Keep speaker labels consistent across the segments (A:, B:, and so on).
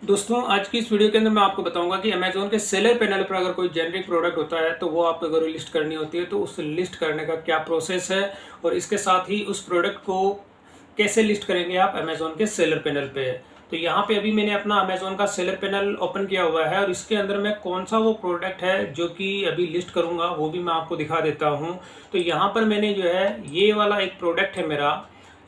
A: दोस्तों आज की इस वीडियो के अंदर मैं आपको बताऊंगा कि अमेज़न के सेलर पैनल पर अगर कोई जेनरिक प्रोडक्ट होता है तो वो आपको अगर लिस्ट करनी होती है तो उस लिस्ट करने का क्या प्रोसेस है और इसके साथ ही उस प्रोडक्ट को कैसे लिस्ट करेंगे आप अमेज़न के सेलर पैनल पे। तो यहाँ पे अभी मैंने अपना अमेज़न का सेलर पैनल ओपन किया हुआ है और इसके अंदर मैं कौन सा वो प्रोडक्ट है जो कि अभी लिस्ट करूँगा वो भी मैं आपको दिखा देता हूँ। तो यहाँ पर मैंने जो है ये वाला एक प्रोडक्ट है मेरा,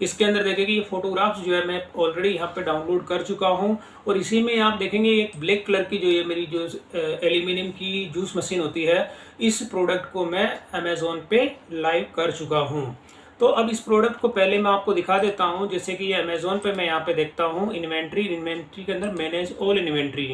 A: इसके अंदर देखेंगे ये फोटोग्राफ्स जो है मैं ऑलरेडी यहाँ पे डाउनलोड कर चुका हूँ और इसी में आप देखेंगे एक ब्लैक कलर की जो ये मेरी जो एल्यूमिनियम की जूस मशीन होती है, इस प्रोडक्ट को मैं अमेज़न पे लाइव कर चुका हूँ। तो अब इस प्रोडक्ट को पहले मैं आपको दिखा देता हूँ। जैसे कि ये अमेज़न पे मैं यहाँ पे देखता हूँ इन्वेंट्री के अंदर मैनेज ऑल इन्वेंट्री।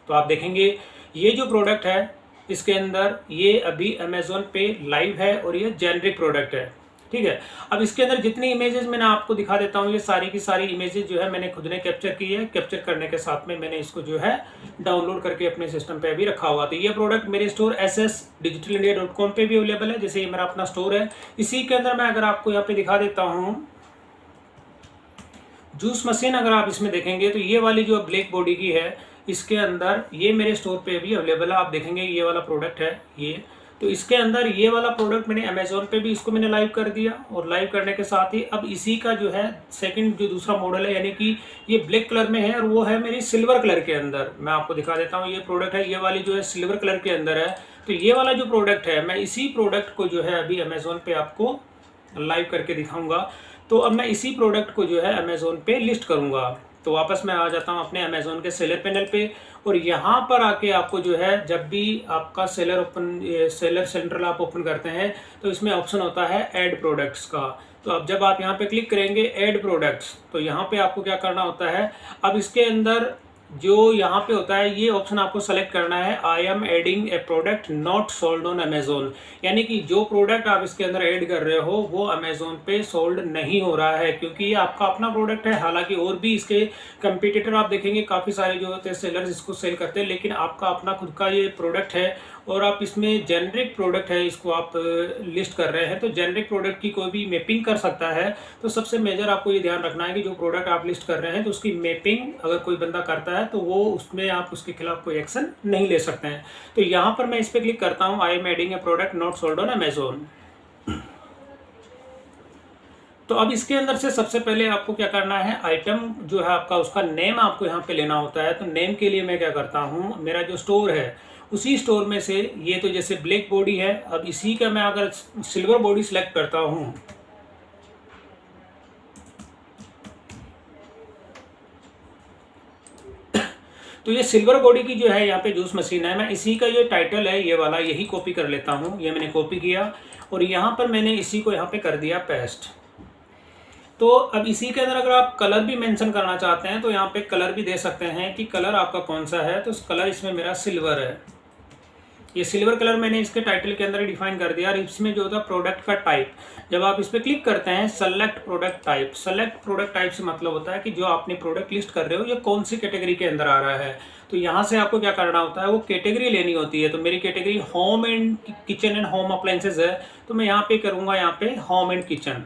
A: तो आप देखेंगे ये जो प्रोडक्ट है इसके अंदर ये अभी अमेज़न पे लाइव है और ये जेनरिक प्रोडक्ट है, ठीक है। अब इसके अंदर जितनी इमेजेस मैंने आपको दिखा देता हूँ, ये सारी की सारी इमेजेस जो है मैंने खुद ने कैप्चर की है। कैप्चर करने के साथ में मैंने इसको जो है डाउनलोड करके अपने सिस्टम पे भी रखा हुआ। तो ये प्रोडक्ट मेरे स्टोर ssdigitalindia.com पे भी अवेलेबल है। जैसे ये मेरा अपना स्टोर है, इसी के अंदर मैं अगर आपको यहाँ पे दिखा देता हूँ जूस मशीन, अगर आप इसमें देखेंगे तो ये वाली जो ब्लैक बॉडी की है इसके अंदर ये मेरे स्टोर पे भी अवेलेबल है। आप देखेंगे ये वाला प्रोडक्ट है ये। तो इसके अंदर ये वाला प्रोडक्ट मैंने अमेज़न पे भी इसको मैंने लाइव कर दिया और लाइव करने के साथ ही अब इसी का जो है सेकंड जो दूसरा मॉडल है, यानी कि ये ब्लैक कलर में है और वो है मेरी सिल्वर कलर के अंदर। मैं आपको दिखा देता हूँ, ये प्रोडक्ट है, ये वाली जो है सिल्वर कलर के अंदर है। तो ये वाला जो प्रोडक्ट है मैं इसी प्रोडक्ट को जो है अभी अमेज़न पे आपको लाइव करके दिखाऊंगा। तो अब मैं इसी प्रोडक्ट को जो है अमेज़न पे लिस्ट करूंगा। तो वापस मैं आ जाता हूं अपने अमेज़न के सेलर पैनल पे और यहाँ पर आके आपको जो है जब भी आपका सेलर सेंट्रल आप ओपन करते हैं तो इसमें ऑप्शन होता है ऐड प्रोडक्ट्स का। तो अब जब आप यहाँ पे क्लिक करेंगे ऐड प्रोडक्ट्स, तो यहाँ पे आपको क्या करना होता है, अब इसके अंदर जो यहाँ पे होता है ये ऑप्शन आपको सेलेक्ट करना है I am adding A product not sold on Amazon. यानी कि जो प्रोडक्ट आप इसके अंदर ऐड कर रहे हो वो अमेज़न पे सोल्ड नहीं हो रहा है, क्योंकि ये आपका अपना प्रोडक्ट है। हालांकि और भी इसके कंपटीटर आप देखेंगे काफ़ी सारे जो होते हैं सेलर्स इसको सेल करते हैं, लेकिन आपका अपना खुद का ये प्रोडक्ट है और आप इसमें जेनरिक प्रोडक्ट है इसको आप लिस्ट कर रहे हैं। तो जेनरिक प्रोडक्ट की कोई भी मैपिंग कर सकता है। तो सबसे मेजर आपको ये ध्यान रखना है कि जो प्रोडक्ट आप लिस्ट कर रहे हैं तो उसकी मैपिंग अगर कोई बंदा करता है तो वो उसमें आप उसके खिलाफ कोई एक्शन नहीं ले सकते हैं। तो यहाँ पर मैं इस पर क्लिक करता हूँ I am adding A product not sold on Amazon. तो अब इसके अंदर से सबसे पहले आपको क्या करना है, आइटम जो है आपका उसका नेम आपको यहाँ पे लेना होता है। तो नेम के लिए मैं क्या करता हूँ, मेरा जो स्टोर है उसी स्टोर में से ये तो जैसे ब्लैक बॉडी है, अब इसी का मैं अगर सिल्वर बॉडी सिलेक्ट करता हूँ तो ये सिल्वर बॉडी की जो है यहाँ पे जूस मशीन है, मैं इसी का जो टाइटल है ये वाला यही कॉपी कर लेता हूँ। ये मैंने कॉपी किया और यहाँ पर मैंने इसी को यहाँ पे कर दिया पेस्ट। तो अब इसी के अंदर अगर आप कलर भी मेंशन करना चाहते हैं तो यहाँ पे कलर भी दे सकते हैं कि कलर आपका कौन सा है। तो कलर इसमें मेरा सिल्वर है, ये सिल्वर कलर मैंने इसके टाइटल के अंदर डिफाइन कर दिया। और इसमें जो होता है प्रोडक्ट का टाइप, जब आप इस पर क्लिक करते हैं select product type, select product type से मतलब होता है कि जो आपने प्रोडक्ट लिस्ट कर रहे हो ये कौन सी कैटेगरी के अंदर आ रहा है। तो यहाँ से आपको क्या करना होता है, वो कैटेगरी लेनी होती है। तो मेरी category home and kitchen and home appliances है, तो मैं यहाँ पे करूँगा यहाँ पे होम एंड किचन।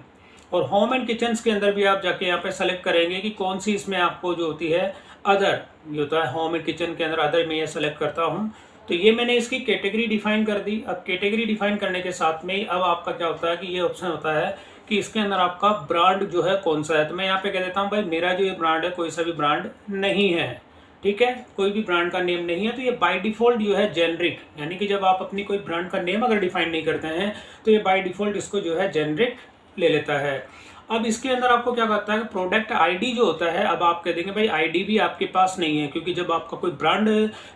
A: और होम एंड किचन के अंदर भी आप जाके यहाँ पे सेलेक्ट करेंगे कि कौन सी इसमें आपको जो होती है अदर, ये होता है होम एंड किचन के अंदर अदर में ये सेलेक्ट करता हूँ। तो ये मैंने इसकी कैटेगरी डिफाइन कर दी। अब कैटेगरी डिफाइन करने के साथ में अब आपका क्या होता है कि ये ऑप्शन होता है कि इसके अंदर आपका ब्रांड जो है कौन सा है। तो मैं यहाँ पे कह देता हूँ भाई मेरा जो ये ब्रांड है कोई सा भी ब्रांड नहीं है, ठीक है, कोई भी ब्रांड का नेम नहीं है। तो ये बाय डिफॉल्ट जो है जेनरिक, यानी कि जब आप अपनी कोई ब्रांड का नेम अगर डिफाइन नहीं करते हैं तो ये बाय डिफॉल्ट इसको जो है जेनरिक ले लेता है। अब इसके अंदर आपको क्या करता है, प्रोडक्ट आईडी जो होता है, अब आप कह देंगे भाई आईडी भी आपके पास नहीं है, क्योंकि जब आपका कोई ब्रांड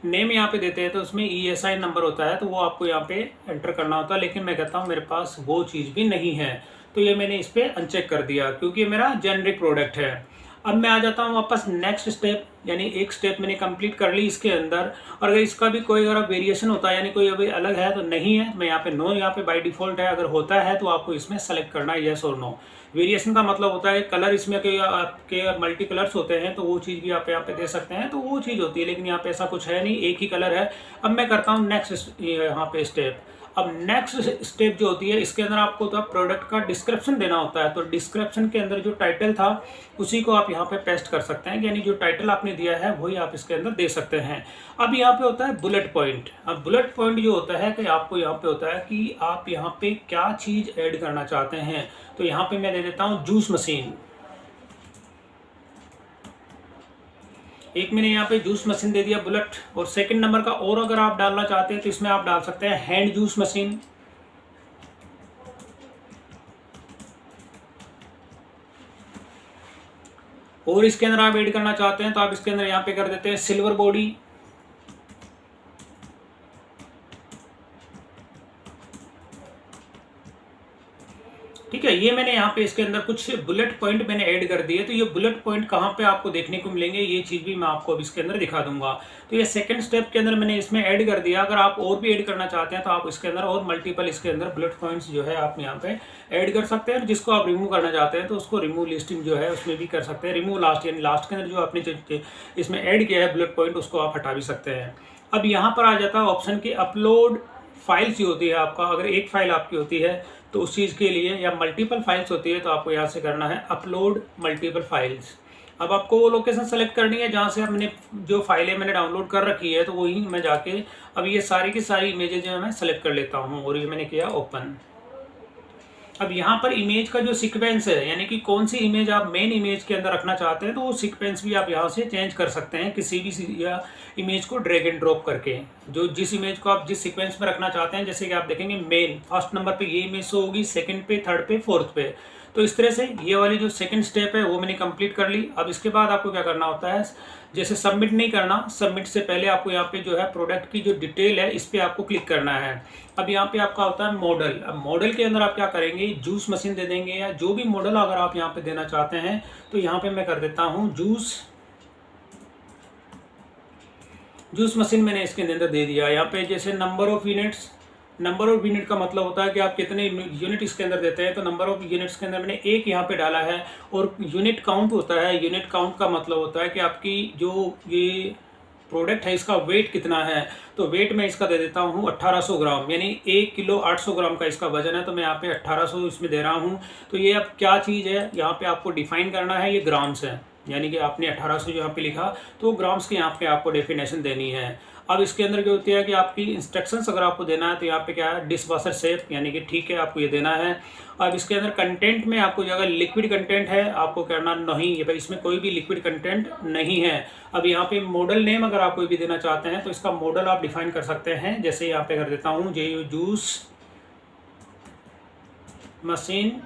A: नेम यहाँ पे देते हैं तो उसमें ESI नंबर होता है, तो वो आपको यहाँ पे एंटर करना होता है। लेकिन मैं कहता हूँ मेरे पास वो चीज़ भी नहीं है, तो ये मैंने इस पर अनचेक कर दिया क्योंकि ये मेरा जेनरिक प्रोडक्ट है। अब मैं आ जाता हूँ वापस नेक्स्ट स्टेप, यानी एक स्टेप मैंने कंप्लीट कर ली इसके अंदर। और अगर इसका भी कोई अगर वेरिएशन होता है यानी कोई अभी अलग है तो नहीं है, मैं यहाँ पे नो, यहाँ पे बाय डिफॉल्ट है। अगर होता है तो आपको इसमें सेलेक्ट करना है येस और नो। वेरिएशन का मतलब होता है कलर इसमें के आपके मल्टी कलर्स होते हैं तो वो चीज़ भी आप यहाँ पे दे सकते हैं, तो वो चीज़ होती है। लेकिन यहाँ पे ऐसा कुछ है नहीं, एक ही कलर है। अब मैं करता हूँ नेक्स्ट यहाँ पे स्टेप। अब नेक्स्ट स्टेप जो होती है, इसके अंदर आपको तो प्रोडक्ट का डिस्क्रिप्शन देना होता है। तो डिस्क्रिप्शन के अंदर जो टाइटल था उसी को आप यहाँ पे पेस्ट कर सकते हैं, यानी जो टाइटल आपने दिया है वही आप इसके अंदर दे सकते हैं। अब यहाँ पे होता है बुलेट पॉइंट। अब बुलेट पॉइंट जो होता है कि आपको यहाँ पे होता है कि आप यहाँ पे क्या चीज़ ऐड करना चाहते हैं। तो यहाँ पे मैं दे देता हूँ जूस मशीन। एक मैंने यहाँ पे जूस मशीन दे दिया बुलेट, और सेकंड नंबर का और अगर आप डालना चाहते हैं तो इसमें आप डाल सकते हैं हैंड जूस मशीन। और इसके अंदर आप ऐड करना चाहते हैं तो आप इसके अंदर यहाँ पे कर देते हैं सिल्वर बॉडी। ठीक है, ये मैंने यहाँ पे इसके अंदर कुछ बुलेट पॉइंट मैंने ऐड कर दिए। तो ये बुलेट पॉइंट कहाँ पे आपको देखने को मिलेंगे, ये चीज़ भी मैं आपको अब इसके अंदर दिखा दूंगा। तो ये सेकंड स्टेप के अंदर मैंने इसमें ऐड कर दिया। अगर आप और भी ऐड करना चाहते हैं तो आप इसके अंदर और मल्टीपल इसके अंदर बुलेट पॉइंट्स जो है आप यहाँ पे ऐड कर सकते हैं। जिसको आप रिमूव करना चाहते हैं तो उसको रिमूव लिस्टिंग जो है उसमें भी कर सकते हैं। रिमूव लास्ट, यानी लास्ट के अंदर जो आपने इसमें ऐड किया है बुलेट पॉइंट, उसको आप हटा भी सकते हैं। अब यहाँ पर आ जाता है ऑप्शन की अपलोड फाइल्स जो होती है आपका, अगर एक फाइल आपकी होती है तो उस चीज़ के लिए, या मल्टीपल फाइल्स होती है तो आपको यहाँ से करना है अपलोड मल्टीपल फाइल्स। अब आपको वो लोकेशन सेलेक्ट करनी है जहाँ से हमने जो फाइलें मैंने डाउनलोड कर रखी है, तो वही मैं जाके अब ये सारी की सारी इमेजेस जो है मैं सेलेक्ट कर लेता हूँ, और ये मैंने किया ओपन। अब यहाँ पर इमेज का जो सीक्वेंस है, यानी कि कौन सी इमेज आप मेन इमेज के अंदर रखना चाहते हैं, तो वो सीक्वेंस भी आप यहाँ से चेंज कर सकते हैं किसी भी या इमेज को ड्रैग एंड ड्रॉप करके। जो जिस इमेज को आप जिस सीक्वेंस में रखना चाहते हैं, जैसे कि आप देखेंगे मेन फर्स्ट नंबर पे ये इमेज शो होगी, सेकंड पे, थर्ड पे, फोर्थ पे। तो इस तरह से ये वाली जो सेकंड स्टेप है वो मैंने कंप्लीट कर ली। अब इसके बाद आपको क्या करना होता है, जैसे सबमिट नहीं करना, सबमिट से पहले आपको यहाँ पे जो है प्रोडक्ट की जो डिटेल है इस पर आपको क्लिक करना है। अब यहाँ पे आपका होता है मॉडल। अब मॉडल के अंदर आप क्या करेंगे, जूस मशीन दे देंगे, या जो भी मॉडल अगर आप यहाँ पे देना चाहते हैं तो यहाँ पे मैं कर देता हूँ जूस मशीन। मैंने इसके अंदर दे दिया यहाँ पे जैसे number of units. Number of unit का मतलब होता है कि आप कितने यूनिट इसके अंदर देते हैं। तो नंबर ऑफ यूनिट्स के अंदर मैंने एक यहाँ पे डाला है। और यूनिट काउंट होता है, यूनिट काउंट का मतलब होता है कि आपकी जो ये प्रोडक्ट है इसका वेट कितना है। तो वेट मैं इसका दे देता हूँ 1800 ग्राम, यानी 1 किलो 800 ग्राम का इसका वजन है। तो मैं यहाँ पे 1800 इसमें दे रहा हूँ। तो ये अब क्या चीज़ है यहाँ पे आपको डिफाइन करना है, ये ग्राम्स है, यानी कि आपने 1800 जो यहाँ पे लिखा तो ग्राम्स के यहाँ पे आपको डेफिनेशन देनी है। अब इसके अंदर क्या होती है कि आपकी इंस्ट्रक्शंस अगर आपको देना है तो यहाँ पे क्या है, डिश वॉशर शेप, यानी कि ठीक है आपको ये देना है। अब इसके अंदर कंटेंट में आपको जो अगर लिक्विड कंटेंट है आपको करना नहीं, ये भाई इसमें कोई भी लिक्विड कंटेंट नहीं है। अब यहाँ पे मॉडल नेम अगर आप कोई भी देना चाहते हैं तो इसका मॉडल आप डिफाइन कर सकते हैं। जैसे यहाँ पे कर देता हूँ जूस मशीन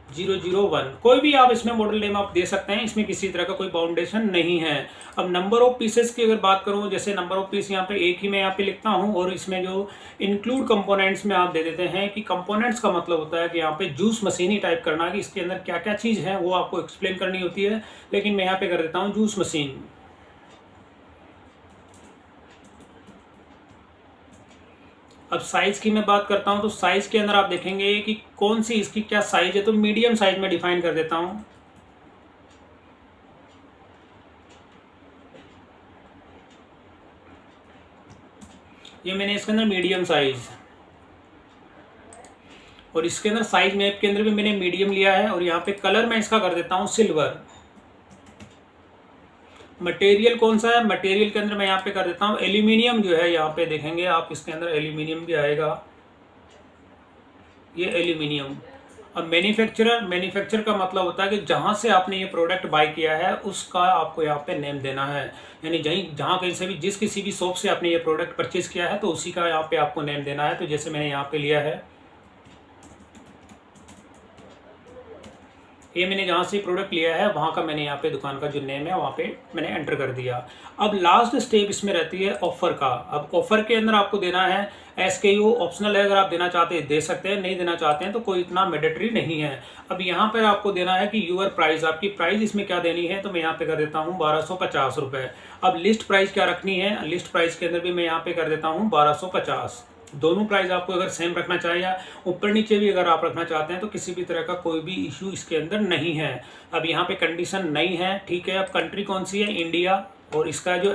A: 001, कोई भी आप इसमें मॉडल नेम आप दे सकते हैं, इसमें किसी तरह का कोई बाउंडेशन नहीं है। अब नंबर ऑफ पीसेस की अगर बात करूं, जैसे नंबर ऑफ पीस यहाँ पे एक ही मैं यहाँ पे लिखता हूं, और इसमें जो इंक्लूड कंपोनेंट्स में आप दे देते हैं कि कंपोनेंट्स का मतलब होता है कि यहाँ पे जूस मशीन ही टाइप करना है कि इसके अंदर क्या क्या चीज़ है वो आपको एक्सप्लेन करनी होती है। लेकिन मैं यहाँ पे कर देता हूँ जूस मशीन। अब साइज़ की मैं बात करता हूं, तो साइज़ के अंदर आप देखेंगे कि कौन सी इसकी क्या साइज़ है। तो मीडियम साइज में डिफाइन कर देता हूं। ये मैंने इसके अंदर मीडियम साइज, और इसके अंदर साइज मैप के अंदर भी मैंने मीडियम लिया है। और यहाँ पे कलर मैं इसका कर देता हूँ सिल्वर। मटेरियल कौन सा है, मटेरियल के अंदर मैं यहाँ पे कर देता हूँ एल्यूमिनियम। जो है यहाँ पे देखेंगे आप इसके अंदर एल्यूमिनियम भी आएगा, ये एल्यूमिनियम। अब मैन्युफैक्चरर का मतलब होता है कि जहाँ से आपने ये प्रोडक्ट बाय किया है उसका आपको यहाँ पे नेम देना है, यानी जहाँ कहीं से भी जिस किसी भी शॉप से आपने ये प्रोडक्ट परचेज किया है तो उसी का यहाँ पे आपको नेम देना है। तो जैसे मैंने यहाँ पे लिया है, ये मैंने जहाँ से प्रोडक्ट लिया है वहाँ का मैंने यहाँ पे दुकान का जो नेम है वहाँ पे मैंने एंटर कर दिया। अब लास्ट स्टेप इसमें रहती है ऑफर का। अब ऑफर के अंदर आपको देना है SKU, ऑप्शनल है, अगर आप देना चाहते हैं दे सकते हैं, नहीं देना चाहते हैं तो कोई इतना मैंडेटरी नहीं है। अब यहाँ पर आपको देना है कि यूअर प्राइस, आपकी प्राइस इसमें क्या देनी है। तो मैं यहाँ पे कर देता हूँ 1250 रुपये। अब लिस्ट प्राइस क्या रखनी है, लिस्ट प्राइस के अंदर भी मैं यहाँ पे कर देता हूँ 1250। दोनों प्राइस आपको अगर सेम रखना चाहिए या ऊपर नीचे भी अगर आप रखना चाहते हैं तो किसी भी तरह का कोई भी इशू इसके अंदर नहीं है। अब यहाँ पे कंडीशन नहीं है, ठीक है। अब कंट्री कौन सी है, इंडिया, और इसका जो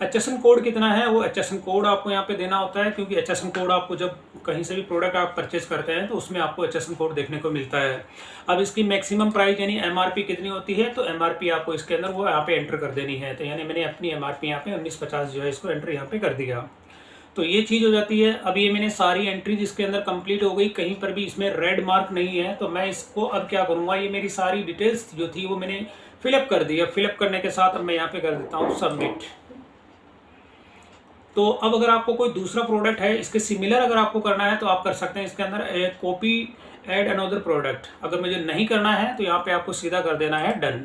A: HSN कोड कितना है, वो HSN कोड आपको यहाँ पे देना होता है, क्योंकि HSN कोड आपको जब कहीं से भी प्रोडक्ट आप परचेज करते हैं तो उसमें आपको HSN कोड देखने को मिलता है। अब इसकी मैक्सिमम प्राइस यानी MRP कितनी होती है, तो MRP आपको इसके अंदर वो यहाँ पे एंटर कर देनी है। तो यानी मैंने अपनी MRP यहाँ पे 1950 जो है इसको एंटर यहाँ पे कर दिया। तो ये चीज़ हो जाती है। अब ये मैंने सारी एंट्रीज इसके अंदर कंप्लीट हो गई, कहीं पर भी इसमें रेड मार्क नहीं है। तो मैं इसको अब क्या करूँगा, ये मेरी सारी डिटेल्स जो थी वो मैंने फिलअप कर दी। अब फिलअप करने के साथ अब मैं यहाँ पे कर देता हूँ सबमिट। तो अब अगर आपको कोई दूसरा प्रोडक्ट है इसके सिमिलर अगर आपको करना है तो आप कर सकते हैं इसके अंदर कॉपी ऐड अनदर प्रोडक्ट। अगर मुझे नहीं करना है तो यहाँ पे आपको सीधा कर देना है डन।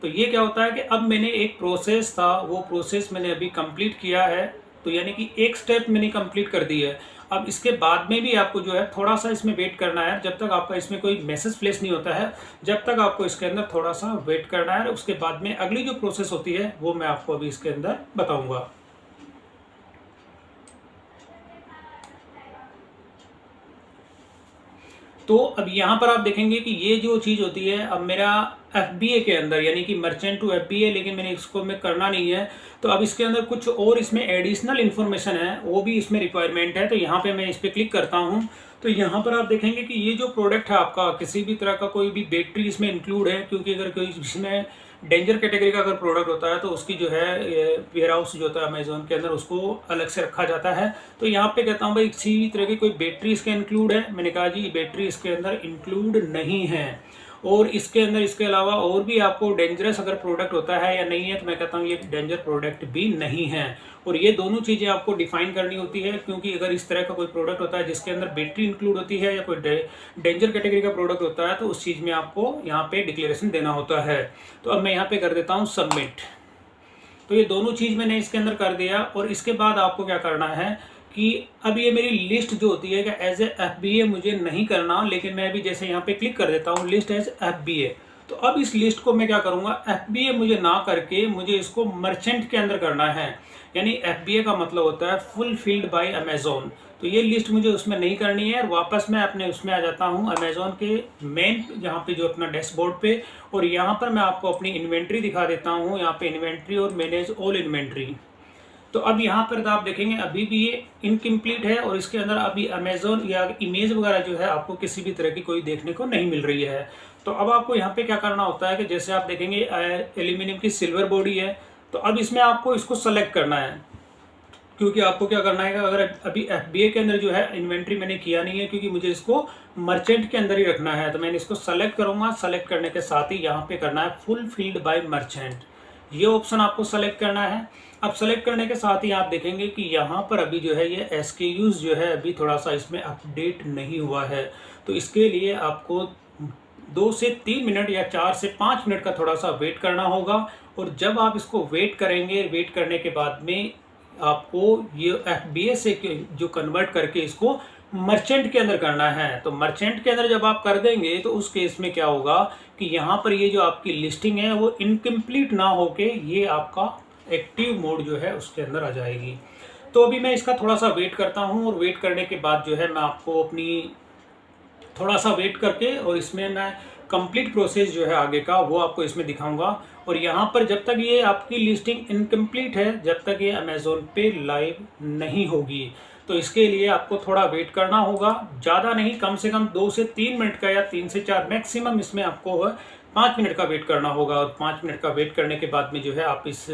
A: तो ये क्या होता है कि अब मैंने एक प्रोसेस था वो प्रोसेस मैंने अभी कंप्लीट किया है। तो यानी कि एक स्टेप मैंने कंप्लीट कर दी है। अब इसके बाद में भी आपको जो है थोड़ा सा इसमें वेट करना है, जब तक आपका इसमें कोई मैसेज प्लेस नहीं होता है, जब तक आपको इसके अंदर थोड़ा सा वेट करना है। उसके बाद में अगली जो प्रोसेस होती है वो मैं आपको अभी इसके अंदर बताऊंगा। तो अब यहाँ पर आप देखेंगे कि ये जो चीज़ होती है, अब मेरा FBA के अंदर यानी कि मर्चेंट टू FBA, लेकिन मैंने इसको मैं करना नहीं है। तो अब इसके अंदर कुछ और इसमें एडिशनल इन्फॉर्मेशन है, वो भी इसमें रिक्वायरमेंट है। तो यहाँ पे मैं इस पर क्लिक करता हूँ। तो यहाँ पर आप देखेंगे कि ये जो प्रोडक्ट है आपका, किसी भी तरह का कोई भी बैटरी इसमें इंक्लूड है, क्योंकि अगर कोई इसमें डेंजर कैटेगरी का अगर प्रोडक्ट होता है तो उसकी जो है वेयर हाउस जो होता है अमेजोन के अंदर उसको अलग से रखा जाता है। तो यहाँ पे कहता हूँ भाई किसी भी तरह की कोई बैटरी इसके इंक्लूड है, मैंने कहा जी बैटरी इसके अंदर इंक्लूड नहीं है। और इसके अंदर इसके अलावा और भी आपको डेंजरस अगर प्रोडक्ट होता है या नहीं है, तो मैं कहता हूँ ये डेंजर प्रोडक्ट भी नहीं है। और ये दोनों चीज़ें आपको डिफाइन करनी होती है, क्योंकि अगर इस तरह का कोई प्रोडक्ट होता है जिसके अंदर बैटरी इंक्लूड होती है या कोई डेंजर कैटेगरी का प्रोडक्ट होता है, तो उस चीज़ में आपको यहाँ पे डिक्लेरेशन देना होता है। तो अब मैं यहाँ पे कर देता हूँ सबमिट। तो ये दोनों चीज़ मैंने इसके अंदर कर दिया। और इसके बाद आपको क्या करना है कि अब ये मेरी लिस्ट जो होती है कि एज ए FBA मुझे नहीं करना, लेकिन मैं अभी जैसे यहाँ पे क्लिक कर देता हूँ लिस्ट एज FBA। तो अब इस लिस्ट को मैं क्या करूँगा, FBA मुझे ना करके मुझे इसको मर्चेंट के अंदर करना है। यानी FBA का मतलब होता है फुलफिल्ड बाय अमेजोन। तो ये लिस्ट मुझे उसमें नहीं करनी है। वापस मैं अपने उसमें आ जाता हूँ अमेजोन के मेन यहाँ पे जो अपना डैशबोर्ड पे, और यहाँ पर मैं आपको अपनी इन्वेंट्री दिखा देता हूँ। यहाँ पे इन्वेंट्री और मैनेज ऑल इन्वेंट्री। तो अब यहाँ पर आप देखेंगे अभी भी ये इनकम्प्लीट है और इसके अंदर अभी अमेजोन या इमेज वगैरह जो है आपको किसी भी तरह की कोई देखने को नहीं मिल रही है। तो अब आपको यहाँ पे क्या करना होता है कि जैसे आप देखेंगे एल्यूमिनियम की सिल्वर बॉडी है, तो अब इसमें आपको इसको सेलेक्ट करना है, क्योंकि आपको क्या करना है अगर अभी FBA के अंदर जो है इन्वेंट्री मैंने किया नहीं है, क्योंकि मुझे इसको मर्चेंट के अंदर ही रखना है। तो मैंने इसको सेलेक्ट करूँगा। सेलेक्ट करने के साथ ही यहाँ पे करना है फुलफिल्ड बाय मर्चेंट, ये ऑप्शन आपको सेलेक्ट करना है। अब सेलेक्ट करने के साथ ही आप देखेंगे कि यहाँ पर अभी जो है ये SKUs जो है अभी थोड़ा सा इसमें अपडेट नहीं हुआ है। तो इसके लिए आपको 2 से 3 मिनट या 4 से 5 मिनट का थोड़ा सा वेट करना होगा। और जब आप इसको वेट करेंगे, वेट करने के बाद में आपको ये FBA से जो कन्वर्ट करके इसको मर्चेंट के अंदर करना है। तो मर्चेंट के अंदर जब आप कर देंगे तो उस केस में क्या होगा कि यहाँ पर ये जो आपकी लिस्टिंग है वो इनकम्प्लीट ना होके ये आपका एक्टिव मोड जो है उसके अंदर आ जाएगी। तो अभी मैं इसका थोड़ा सा वेट करता हूँ, और वेट करने के बाद जो है मैं आपको अपनी थोड़ा सा वेट करके और इसमें मैं कंप्लीट प्रोसेस जो है आगे का वो आपको इसमें दिखाऊंगा। और यहाँ पर जब तक ये आपकी लिस्टिंग इनकम्प्लीट है, जब तक ये अमेज़ोन पे लाइव नहीं होगी, तो इसके लिए आपको थोड़ा वेट करना होगा। ज़्यादा नहीं, कम से कम 2 से 3 मिनट का या 3 से 4 मैक्सिमम इसमें आपको 5 मिनट का वेट करना होगा। और 5 मिनट का वेट करने के बाद में जो है आप इस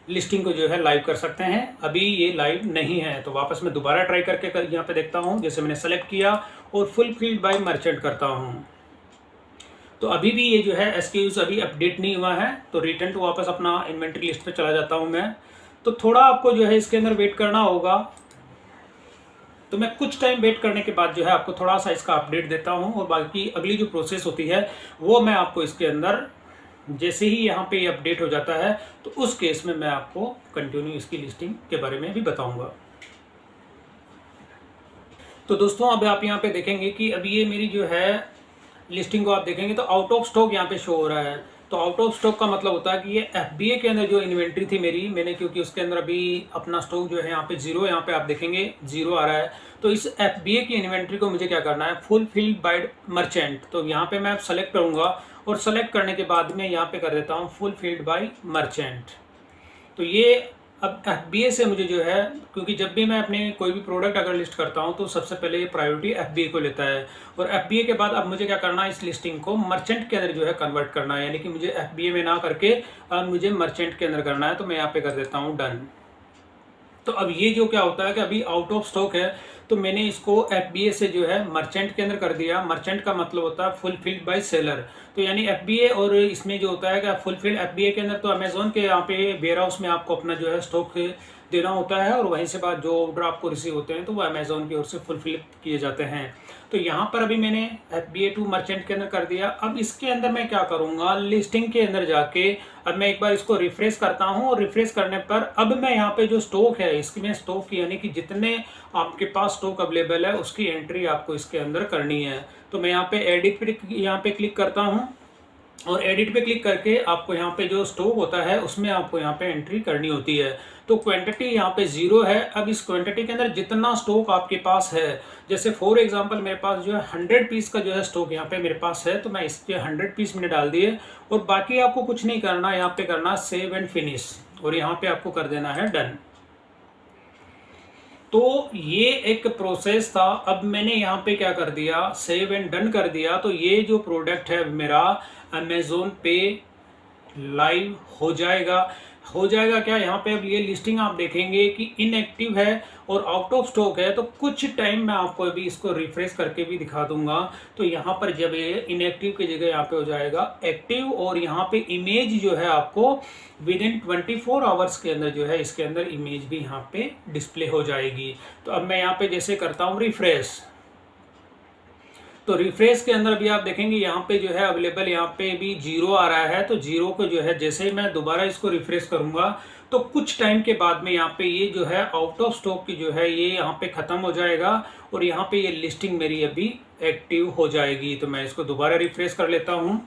A: लिस्टिंग को जो है लाइव कर सकते हैं। अभी ये लाइव नहीं है, तो वापस मैं दोबारा ट्राई करके यहाँ पे देखता हूँ। जैसे मैंने सेलेक्ट किया और फुलफिल्ड बाय मर्चेंट करता हूँ, तो अभी भी ये जो है SKUs अभी अपडेट नहीं हुआ है। तो रिटर्न टू वापस अपना इन्वेंट्री लिस्ट पे चला जाता हूँ मैं। तो थोड़ा आपको जो है इसके अंदर वेट करना होगा। तो मैं कुछ टाइम वेट करने के बाद जो है आपको थोड़ा सा इसका अपडेट देता हूँ, और बाकी अगली जो प्रोसेस होती है वो मैं आपको इसके अंदर जैसे ही यहाँ पे ये अपडेट हो जाता है तो उस केस में मैं आपको कंटिन्यू इसकी लिस्टिंग के बारे में भी बताऊंगा। तो दोस्तों अब आप यहाँ पे देखेंगे कि अभी ये मेरी जो है लिस्टिंग को आप देखेंगे तो आउट ऑफ स्टॉक यहाँ पे शो हो रहा है। तो आउट ऑफ स्टॉक का मतलब होता है कि ये FBA के अंदर जो इन्वेंट्री थी मेरी, मैंने क्योंकि उसके अंदर अभी अपना स्टॉक जो है यहाँ पे 0, यहाँ पे आप देखेंगे 0 आ रहा है। तो इस FBA की इन्वेंट्री को मुझे क्या करना है, फुलफिल्ड बाय मर्चेंट। तो यहाँ पे मैं सेलेक्ट करूँगा और सेलेक्ट करने के बाद में यहाँ पे कर देता हूँ फुलफिल्ड बाय मर्चेंट। तो ये अब FBA से मुझे जो है, क्योंकि जब भी मैं अपने कोई भी प्रोडक्ट अगर लिस्ट करता हूँ तो सबसे पहले ये प्रायोरिटी FBA को लेता है, और FBA के बाद अब मुझे क्या करना है, इस लिस्टिंग को मर्चेंट के अंदर जो है कन्वर्ट करना है, यानी कि मुझे FBA में ना करके अब मुझे मर्चेंट के अंदर करना है। तो मैं यहाँ पे कर देता हूँ डन। तो अब ये जो क्या होता है कि अभी आउट ऑफ स्टॉक है, तो मैंने इसको FBA से जो है मर्चेंट के अंदर कर दिया। मर्चेंट का मतलब होता है फुलफिल्ड बाय सेलर, तो यानी FBA, और इसमें जो होता है कि फुलफिल FBA के अंदर तो अमेजोन के यहाँ पे वेयर हाउस में आपको अपना जो है स्टॉक देना होता है, और वहीं से बाद जो ऑर्डर आपको रिसीव होते हैं तो वो अमेजोन की ओर से फुलफिल किए जाते हैं। तो यहाँ पर अभी मैंने FBA टू मर्चेंट के अंदर कर दिया। अब इसके अंदर मैं क्या करूँगा, लिस्टिंग के अंदर जाके अब मैं एक बार इसको रिफ्रेश करता हूँ, और रिफ्रेश करने पर अब मैं यहाँ पे जो स्टॉक है इसमें स्टॉक यानी कि जितने आपके पास स्टॉक अवेलेबल है उसकी एंट्री आपको इसके अंदर करनी है। तो मैं यहाँ पे एडिट पे यहाँ पे क्लिक करता हूँ, और एडिट पे क्लिक करके आपको यहाँ पे जो स्टॉक होता है उसमें आपको यहाँ पे एंट्री करनी होती है। तो क्वांटिटी यहाँ पे 0 है। अब इस क्वांटिटी के अंदर जितना स्टॉक आपके पास है, जैसे फॉर एग्जांपल मेरे पास जो है 100 पीस का जो है स्टॉक यहाँ पे मेरे पास है, तो मैं इसके 100 पीस मैंने डाल दिए, और बाकी आपको कुछ नहीं करना, यहाँ पे करना सेव एंड फिनिश, और यहाँ पे आपको कर देना है डन। तो ये एक प्रोसेस था। अब मैंने यहाँ पे क्या कर दिया, सेव एंड डन कर दिया। तो ये जो प्रोडक्ट है मेरा अमेजोन पे लाइव हो जाएगा। क्या यहाँ पे अब ये लिस्टिंग आप देखेंगे कि इनएक्टिव है और आउट ऑफ स्टॉक है। तो कुछ टाइम मैं आपको अभी इसको रिफ्रेश करके भी दिखा दूंगा। तो यहाँ पर जब ये इनएक्टिव की जगह यहाँ पे हो जाएगा एक्टिव, और यहाँ पे इमेज जो है आपको विद इन 24 आवर्स के अंदर जो है इसके अंदर इमेज भी यहाँ पे डिस्प्ले हो जाएगी। तो अब मैं यहाँ पे जैसे करता हूँ रिफ्रेश, तो रिफ्रेश के अंदर भी आप देखेंगे यहाँ पे जो है अवेलेबल यहाँ पे भी 0 आ रहा है। तो 0 को जो है जैसे ही मैं दोबारा इसको रिफ्रेश करूंगा तो कुछ टाइम के बाद में यहाँ पे ये जो है आउट ऑफ स्टॉक की जो है ये यहाँ पे खत्म हो जाएगा, और यहाँ पे ये लिस्टिंग मेरी अभी एक्टिव हो जाएगी। तो मैं इसको दोबारा रिफ्रेश कर लेता हूँ।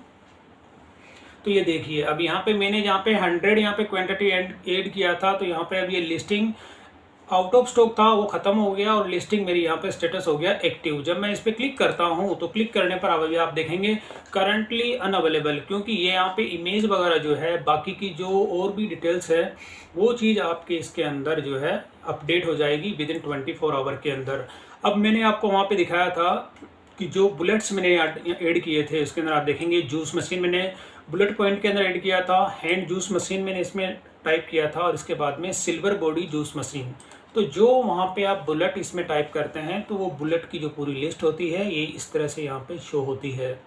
A: तो ये देखिए अब यहाँ पे मैंने यहाँ पे 100 यहाँ पे क्वांटिटी ऐड किया था, तो यहाँ पे अब ये लिस्टिंग आउट ऑफ स्टॉक था वो खत्म हो गया, और लिस्टिंग मेरी यहाँ पे स्टेटस हो गया एक्टिव। जब मैं इस पर क्लिक करता हूँ तो क्लिक करने पर अभी आप देखेंगे करंटली अनअवेलेबल, क्योंकि ये यहाँ पे इमेज वगैरह जो है बाकी की जो और भी डिटेल्स है वो चीज़ आपके इसके अंदर जो है अपडेट हो जाएगी विद इन 24 आवर के अंदर। अब मैंने आपको वहाँ पे दिखाया था कि जो बुलेट्स मैंने ऐड किए थे इसके अंदर आप देखेंगे जूस मशीन मैंने बुलेट पॉइंट के अंदर ऐड किया था, हैंड जूस मशीन मैंने इसमें टाइप किया था, और इसके बाद में सिल्वर बॉडी जूस मशीन। तो जो वहाँ पे आप बुलेट इसमें टाइप करते हैं तो वो बुलेट की जो पूरी लिस्ट होती है ये इस तरह से यहाँ पे शो होती है।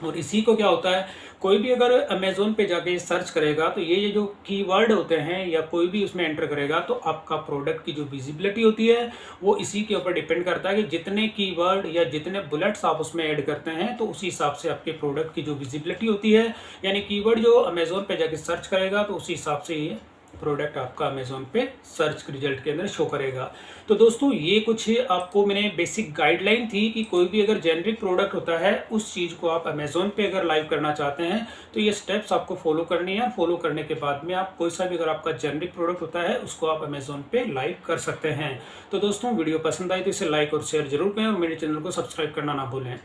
A: और इसी को क्या होता है, कोई भी अगर अमेजोन पे जाके सर्च करेगा तो ये जो कीवर्ड होते हैं या कोई भी उसमें एंटर करेगा तो आपका प्रोडक्ट की जो विजिबिलिटी होती है वो इसी के ऊपर डिपेंड करता है कि जितने कीवर्ड या जितने बुलेट्स आप उसमें ऐड करते हैं तो उसी हिसाब से आपके प्रोडक्ट की जो विजिबिलिटी होती है, यानी कीवर्ड जो अमेजोन पे जाके सर्च करेगा तो उसी हिसाब से ये प्रोडक्ट आपका अमेजोन पे सर्च रिजल्ट के अंदर शो करेगा। तो दोस्तों ये कुछ आपको मैंने बेसिक गाइडलाइन थी कि कोई भी अगर जेनरिक प्रोडक्ट होता है उस चीज़ को आप अमेजोन पे अगर लाइव करना चाहते हैं तो ये स्टेप्स आपको फॉलो करनी है। फॉलो करने के बाद में आप कोई सा भी अगर आपका जेनरिक प्रोडक्ट होता है उसको आप अमेजोन पे लाइव कर सकते हैं। तो दोस्तों वीडियो पसंद आई तो इसे लाइक और शेयर जरूर करें, और मेरे चैनल को सब्सक्राइब करना ना भूलें।